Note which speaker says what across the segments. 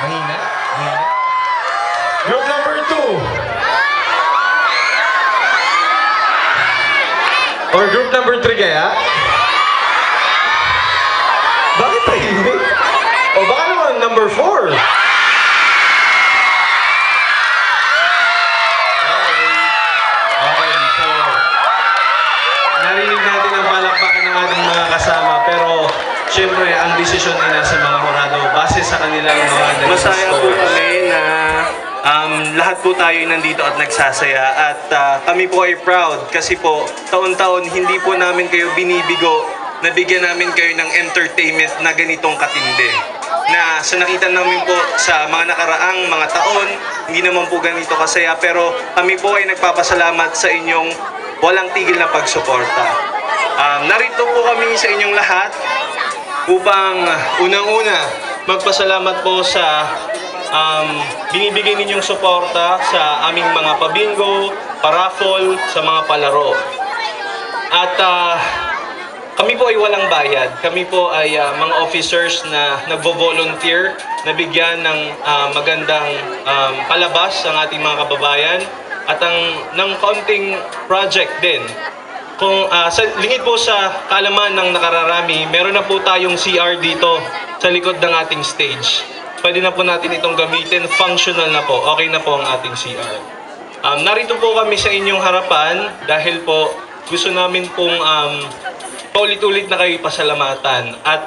Speaker 1: Mahina? Mahina? Group number 2. Or group number 3 kaya? Bakit tahimik? O baka naman number 4? Okay, so narinig natin ang palakpakan ng ating mga kasama, pero syempre ang desisyon ay nasa mga hurado base sa kanilang mga naging
Speaker 2: Masaya po
Speaker 1: scores.
Speaker 2: kami na lahat po tayo nandito at nagsasaya at kami po ay proud kasi po taon-taon hindi po namin kayo binibigo na bigyan namin kayo ng entertainment na ganitong katindi. Na sa nakita namin po sa mga nakaraang mga taon, hindi naman po ganito kasaya pero kami po ay nagpapasalamat sa inyong walang tigil na pagsuporta. Narito po kami sa inyong lahat upang unang-una magpasalamat po sa binibigay ninyong suporta sa aming mga pabingo, paraffol, sa mga palaro. At kami po ay walang bayad. Kami po ay mga officers na nagvo-volunteer na bigyan ng magandang palabas ang ating mga kababayan at ng konting project din. Kung lingid po sa kaalaman ng nakararami, meron na po tayong CR dito sa likod ng ating stage. Pwede na po natin itong gamitin, functional na po, okay na po ang ating CR. Narito po kami sa inyong harapan dahil po gusto namin pong paulit-ulit na kayo pasalamatan at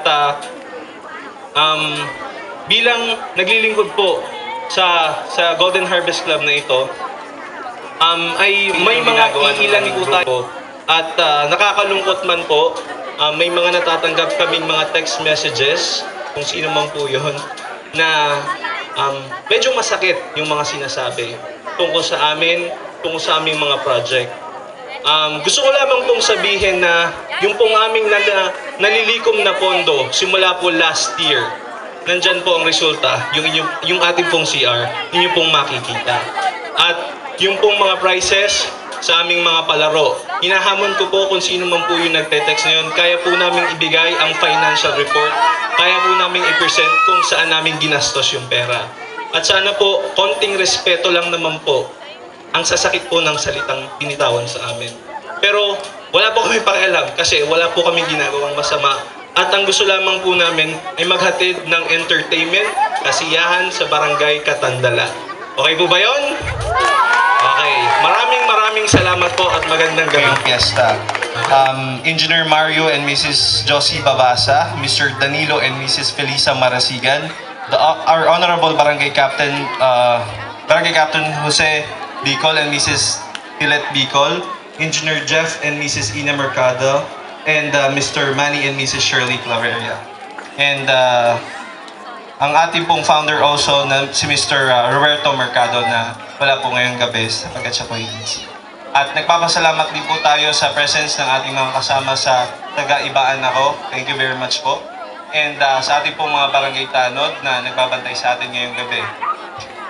Speaker 2: bilang naglilingkod po sa Golden Harvest Club na ito, ay may mga iilan po tayo at nakakalungkot man po, may mga natatanggap kaming mga text messages, kung sino man po yun, na medyo masakit yung mga sinasabi tungkol sa amin, tungkol sa aming mga project. Gusto ko lamang pong sabihin na yung pong aming nalilikom na pondo simula po last year, nandyan po ang resulta, yung ating pong CR, yun yung pong makikita. At yung pong mga prizes sa aming mga palaro, hinahamon ko po kung sino man po yung nagte-text na yun, kaya po namin ibigay ang financial report, kaya po namin i-present kung saan namin ginastos yung pera. At sana po, konting respeto lang naman po ang sasakit po ng salitang binitawan sa amin. Pero wala po kami pakialam kasi wala po kami ginagawang masama. At ang gusto lamang po namin ay maghatid ng entertainment, kasiyahan sa Barangay Katandala. Okay po ba yun? Okay. Maraming salamat po at magandang gabi.
Speaker 3: Fiesta. Engineer Mario and Mrs. Josie Babasa, Mr. Danilo and Mrs. Felisa Marasigan, our Honorable Barangay Captain Jose Bicol and Mrs. Tilet Bicol, Engineer Jeff and Mrs. Ina Mercado, and Mr. Manny and Mrs. Shirley Claveria. And ang ating pong founder also na si Mr. Roberto Mercado na wala po ngayong gabi sapagkat siya po busy. At nagpapasalamat din po tayo sa presence ng ating mga kasama sa taga-ibaan ako. Thank you very much po. And sa ating pong mga barangay tanod na nagbabantay sa atin ngayong gabi.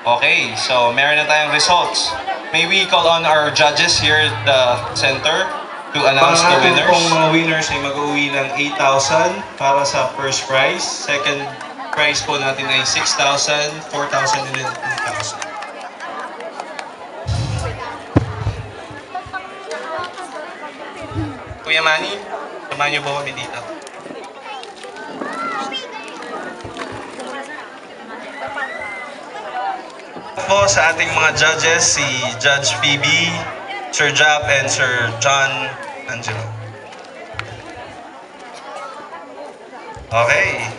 Speaker 3: Okay, so meron na tayong results. May we call on our judges here at the center to announce the winners.
Speaker 2: Pang mga winners ay mag-uwi ng 8,000 para sa first prize. Second prize po natin ay 6,000, 4,000, and then 2,000. Kuya Manny, samahan niyo po kami dito. Po sa ating mga judges, si Judge PB, Sir Jap, and Sir John Angelo. Okay.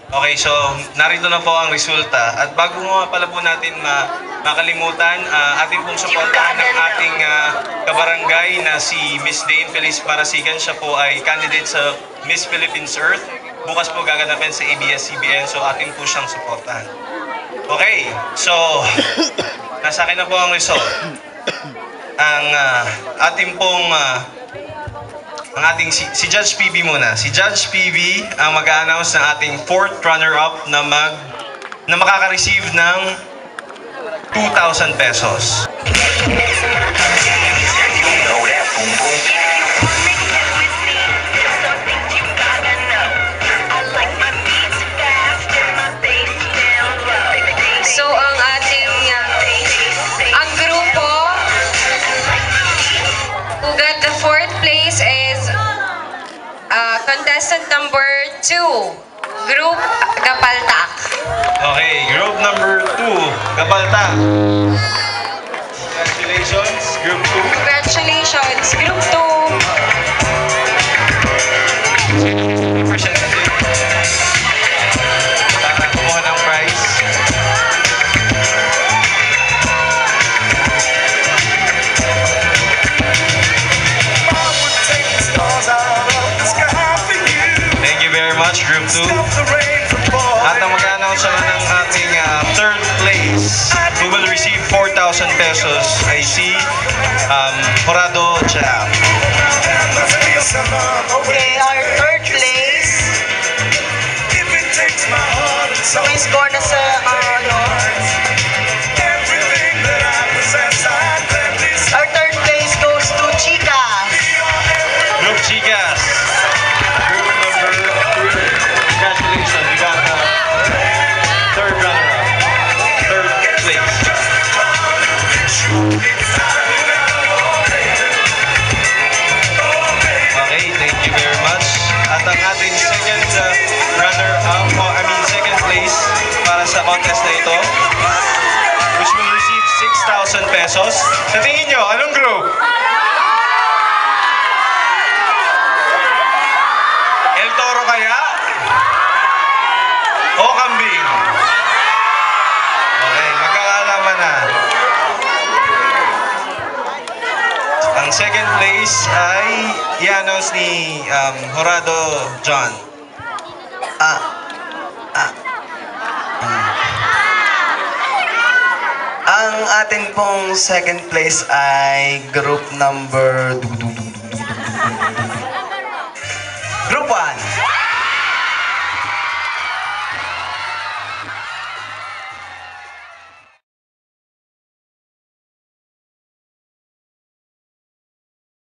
Speaker 2: Okay, so narito na po ang resulta. At bago nga pala po natin makalimutan, ating pong suportahan ng ating kabarangay na si Miss Dane Feliz Marasigan. Siya po ay candidate sa Miss Philippines Earth. Bukas po gaganapin sa ABS-CBN, so ating po siyang suportahan. Okay, so nasa akin na po ang result. Ang ating pong ang ating si Judge PB muna. Si Judge PB ang mag-a-announce ng ating 4th runner-up na makaka-receive ng 2,000 pesos.
Speaker 4: contestant number 2, Group Gapaltak.
Speaker 2: Okay, group number 2, Gapalta. Congratulations, group 2.
Speaker 4: Congratulations, Group 2.
Speaker 2: Representative. Para kumuha ng prize. Thank you very much, Group 2. At ang mag-announce naman ng ating third place, who will receive 4,000 pesos, I see Horado Chap.
Speaker 5: Okay, our third place. May score na sa Our third place goes to Chica.
Speaker 2: Group Chicas. Group number 3. Congratulations, you got the third runner-up. Third place. Okay, thank you very much. At ang ating second second place para sa contest na ito, which will receive 6,000 pesos. Sa tingin nyo, anong group? El Toro kaya? O Kambing? Okay, magkakaalaman na. Ang second place ay i-announce ni Horado John.
Speaker 6: Ang ating pong second place ay group number